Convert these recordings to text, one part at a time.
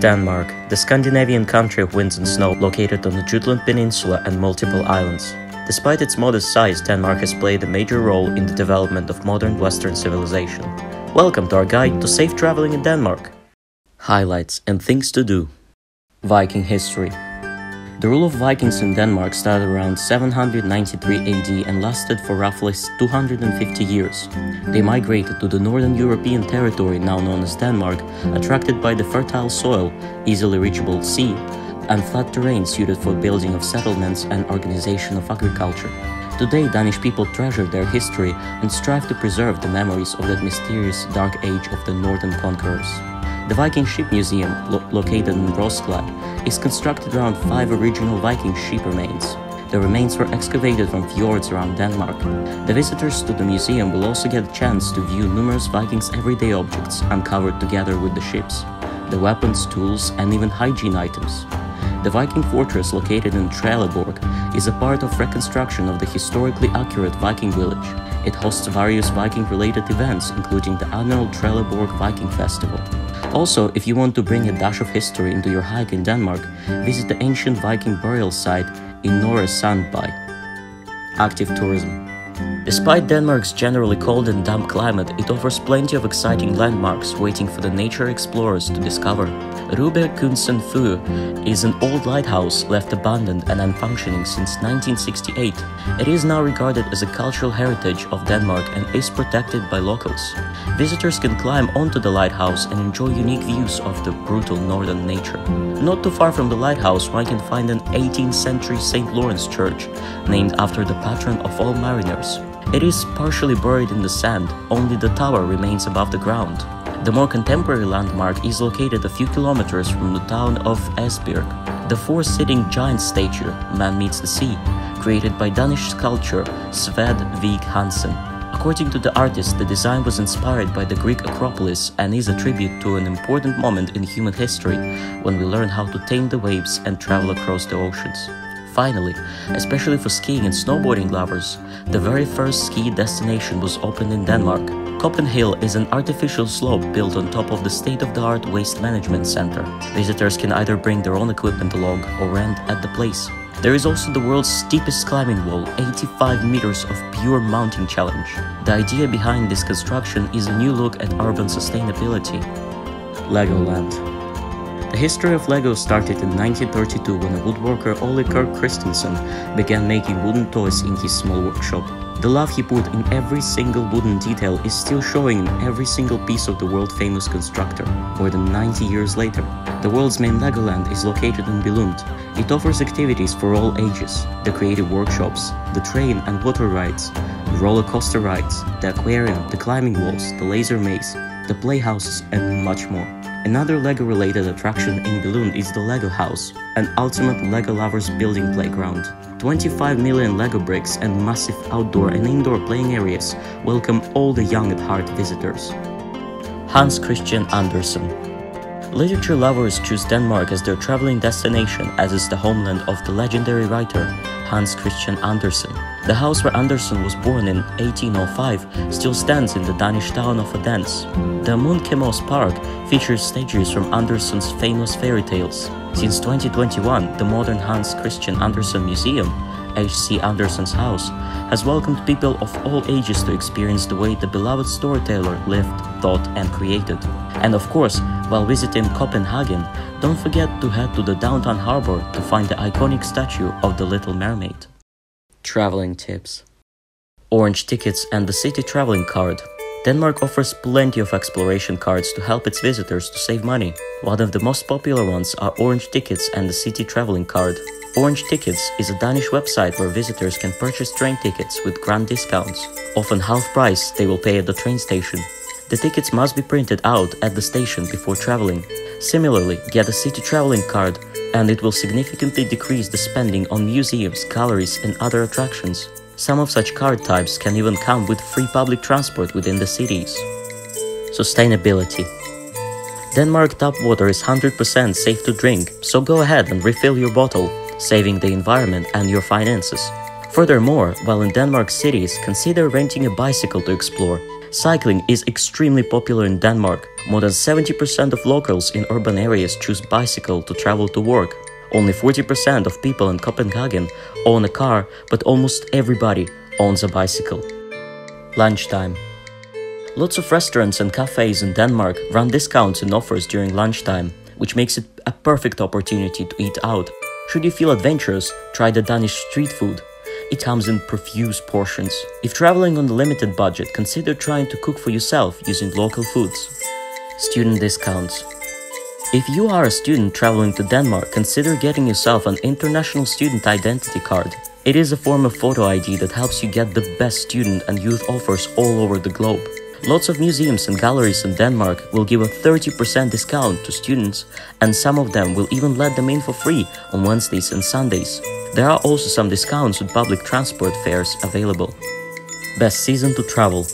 Denmark, the Scandinavian country of winds and snow, located on the Jutland Peninsula and multiple islands. Despite its modest size, Denmark has played a major role in the development of modern Western civilization. Welcome to our guide to safe traveling in Denmark. Highlights and things to do. Viking history. The rule of Vikings in Denmark started around 793 AD and lasted for roughly 250 years. They migrated to the northern European territory now known as Denmark, attracted by the fertile soil, easily reachable sea, and flat terrain suited for building of settlements and organization of agriculture. Today, Danish people treasure their history and strive to preserve the memories of that mysterious dark age of the northern conquerors. The Viking Ship Museum, located in Roskilde, is constructed around 5 original Viking ship remains. The remains were excavated from fjords around Denmark. The visitors to the museum will also get a chance to view numerous Vikings' everyday objects uncovered together with the ships, the weapons, tools, and even hygiene items. The Viking fortress located in Trelleborg is a part of reconstruction of the historically accurate Viking village. It hosts various Viking-related events, including the annual Trelleborg Viking Festival. Also, if you want to bring a dash of history into your hike in Denmark, visit the ancient Viking burial site in Öresund Bridge. Active tourism. Despite Denmark's generally cold and damp climate, it offers plenty of exciting landmarks waiting for the nature explorers to discover. Rubekunsten Fyr is an old lighthouse left abandoned and unfunctioning since 1968. It is now regarded as a cultural heritage of Denmark and is protected by locals. Visitors can climb onto the lighthouse and enjoy unique views of the brutal northern nature. Not too far from the lighthouse, one can find an 18th century St. Lawrence church, named after the patron of all mariners. It is partially buried in the sand, only the tower remains above the ground. The more contemporary landmark is located a few kilometers from the town of Esbjerg. The 4-sitting giant statue, Man Meets the Sea, created by Danish sculptor Svend Vig Hansen. According to the artist, the design was inspired by the Greek Acropolis and is a tribute to an important moment in human history when we learn how to tame the waves and travel across the oceans. Finally, especially for skiing and snowboarding lovers, the very first ski destination was opened in Denmark. Copenhagen is an artificial slope built on top of the state-of-the-art waste management center. Visitors can either bring their own equipment along or rent at the place. There is also the world's steepest climbing wall, 85 meters of pure mountain challenge. The idea behind this construction is a new look at urban sustainability. Legoland. The history of Lego started in 1932 when a woodworker Ole Kirk Christensen began making wooden toys in his small workshop. The love he put in every single wooden detail is still showing in every single piece of the world-famous constructor, more than 90 years later. The world's main Legoland is located in Billund. It offers activities for all ages, the creative workshops, the train and water rides, the roller coaster rides, the aquarium, the climbing walls, the laser maze, the playhouses, and much more. Another LEGO-related attraction in Billund is the Lego House, an ultimate LEGO lovers building playground. 25 million LEGO bricks and massive outdoor and indoor playing areas welcome all the young at heart visitors. Hans Christian Andersen. Literature lovers choose Denmark as their traveling destination, as is the homeland of the legendary writer Hans Christian Andersen. The house where Andersen was born in 1805 still stands in the Danish town of Odense. The Munkemos Park features statues from Andersen's famous fairy tales. Since 2021, the modern Hans Christian Andersen Museum, H.C. Andersen's house, has welcomed people of all ages to experience the way the beloved storyteller lived, thought, and created. And of course, while visiting Copenhagen, don't forget to head to the downtown harbor to find the iconic statue of the Little Mermaid. Traveling tips. Orange tickets and the city traveling card. Denmark offers plenty of exploration cards to help its visitors to save money. One of the most popular ones are Orange Tickets and the City Traveling Card. Orange Tickets is a Danish website where visitors can purchase train tickets with grand discounts. Often half price they will pay at the train station. The tickets must be printed out at the station before traveling. Similarly, get a City Traveling Card and it will significantly decrease the spending on museums, galleries, and other attractions. Some of such card types can even come with free public transport within the cities. Sustainability. Denmark tap water is 100% safe to drink, so go ahead and refill your bottle, saving the environment and your finances. Furthermore, while in Denmark cities, consider renting a bicycle to explore. Cycling is extremely popular in Denmark. More than 70% of locals in urban areas choose bicycle to travel to work. Only 40% of people in Copenhagen own a car, but almost everybody owns a bicycle. Lunchtime. Lots of restaurants and cafes in Denmark run discounts and offers during lunchtime, which makes it a perfect opportunity to eat out. Should you feel adventurous, try the Danish street food. It comes in profuse portions. If traveling on a limited budget, consider trying to cook for yourself using local foods. Student discounts. If you are a student traveling to Denmark, consider getting yourself an international student identity card. It is a form of photo ID that helps you get the best student and youth offers all over the globe. Lots of museums and galleries in Denmark will give a 30% discount to students, and some of them will even let them in for free on Wednesdays and Sundays. There are also some discounts with public transport fares available. Best season to travel.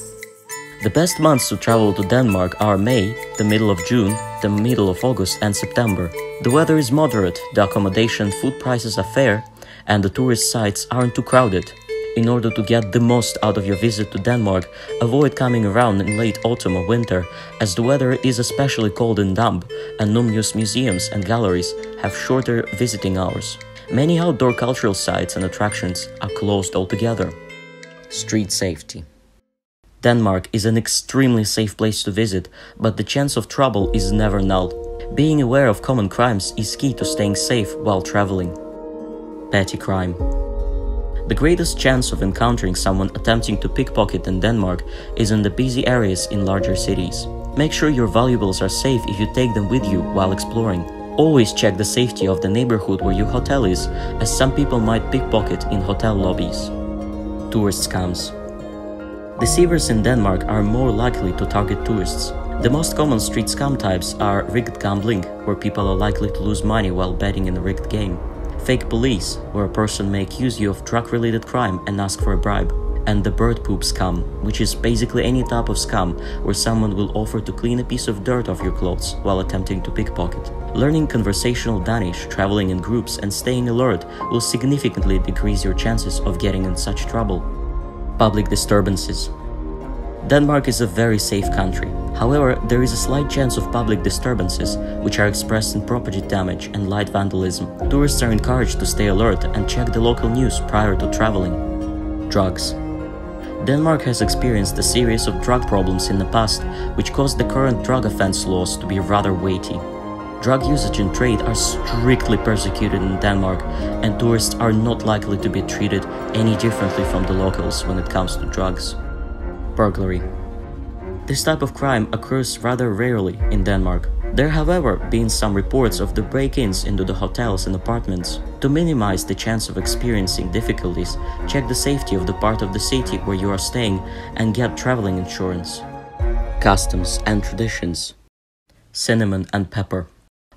The best months to travel to Denmark are May, the middle of June, the middle of August and September. The weather is moderate, the accommodation and food prices are fair, and the tourist sites aren't too crowded. In order to get the most out of your visit to Denmark, avoid coming around in late autumn or winter, as the weather is especially cold and damp, and numerous museums and galleries have shorter visiting hours. Many outdoor cultural sites and attractions are closed altogether. Street safety. Denmark is an extremely safe place to visit, but the chance of trouble is never null. Being aware of common crimes is key to staying safe while traveling. Petty crime. The greatest chance of encountering someone attempting to pickpocket in Denmark is in the busy areas in larger cities. Make sure your valuables are safe if you take them with you while exploring. Always check the safety of the neighborhood where your hotel is, as some people might pickpocket in hotel lobbies. Tourist scams. Deceivers in Denmark are more likely to target tourists. The most common street scam types are rigged gambling, where people are likely to lose money while betting in a rigged game. Fake police, where a person may accuse you of drug-related crime and ask for a bribe. And the bird poop scam, which is basically any type of scam where someone will offer to clean a piece of dirt off your clothes while attempting to pickpocket. Learning conversational Danish, traveling in groups and staying alert will significantly decrease your chances of getting in such trouble. Public disturbances. Denmark is a very safe country. However, there is a slight chance of public disturbances, which are expressed in property damage and light vandalism. Tourists are encouraged to stay alert and check the local news prior to traveling. Drugs. Denmark has experienced a series of drug problems in the past, which caused the current drug offense laws to be rather weighty. Drug usage and trade are strictly persecuted in Denmark, and tourists are not likely to be treated any differently from the locals when it comes to drugs. Burglary. This type of crime occurs rather rarely in Denmark. There have, however, been some reports of the break-ins into the hotels and apartments. To minimize the chance of experiencing difficulties, check the safety of the part of the city where you are staying and get traveling insurance. Customs and traditions. Cinnamon and pepper.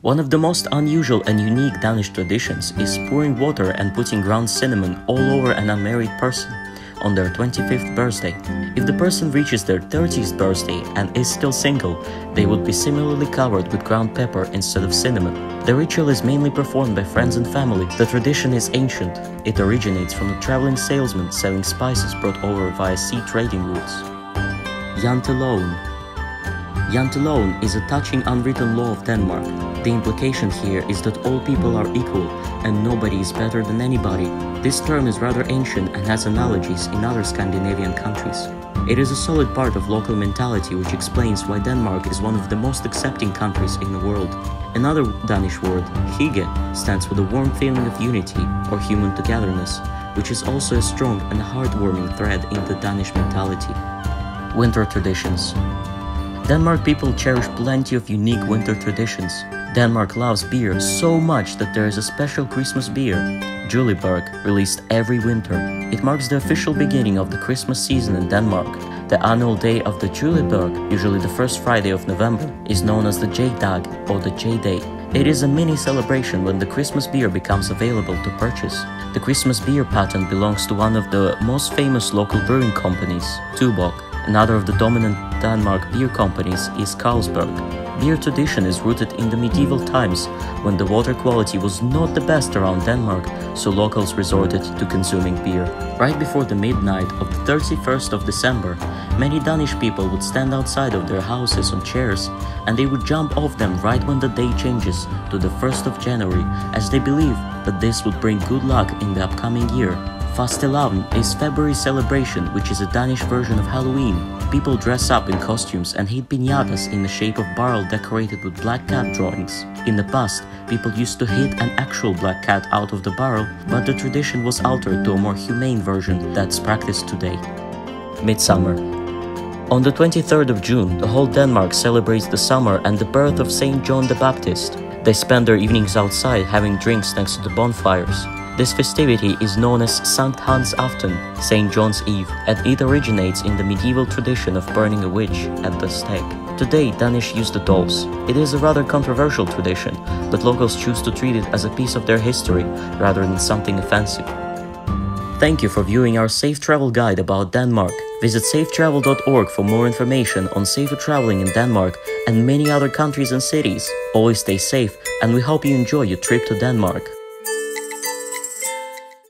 One of the most unusual and unique Danish traditions is pouring water and putting ground cinnamon all over an unmarried person on their 25th birthday. If the person reaches their 30th birthday and is still single, they would be similarly covered with ground pepper instead of cinnamon. The ritual is mainly performed by friends and family. The tradition is ancient. It originates from a traveling salesman selling spices brought over via sea trading routes. Janteloven. Janteloven is a touching unwritten law of Denmark. The implication here is that all people are equal and nobody is better than anybody. This term is rather ancient and has analogies in other Scandinavian countries. It is a solid part of local mentality which explains why Denmark is one of the most accepting countries in the world. Another Danish word, hygge, stands for the warm feeling of unity or human togetherness, which is also a strong and heartwarming thread in the Danish mentality. Winter traditions. Denmark people cherish plenty of unique winter traditions. Denmark loves beer so much that there is a special Christmas beer, Juleberg, released every winter. It marks the official beginning of the Christmas season in Denmark. The annual day of the Juleberg, usually the first Friday of November, is known as the J-Dag or the J-Day. It is a mini celebration when the Christmas beer becomes available to purchase. The Christmas beer patent belongs to one of the most famous local brewing companies, Tuborg. Another of the dominant Denmark beer companies is Carlsberg. beer tradition is rooted in the medieval times, when the water quality was not the best around Denmark, so locals resorted to consuming beer. Right before the midnight of the 31st of December, many Danish people would stand outside of their houses on chairs, and they would jump off them right when the day changes to the 1st of January, as they believe that this would bring good luck in the upcoming year. Fastelavn is February celebration, which is a Danish version of Halloween. People dress up in costumes and hit piñatas in the shape of barrel decorated with black cat drawings. In the past, people used to hit an actual black cat out of the barrel, but the tradition was altered to a more humane version that's practiced today. Midsummer. On the 23rd of June, the whole Denmark celebrates the summer and the birth of Saint John the Baptist. They spend their evenings outside having drinks next to the bonfires. This festivity is known as Sankt Hans Afton, St. John's Eve, and it originates in the medieval tradition of burning a witch at the stake. Today, Danish use the dolls. It is a rather controversial tradition, but locals choose to treat it as a piece of their history rather than something offensive. Thank you for viewing our safe travel guide about Denmark. Visit safetravel.org for more information on safer traveling in Denmark and many other countries and cities. Always stay safe, and we hope you enjoy your trip to Denmark.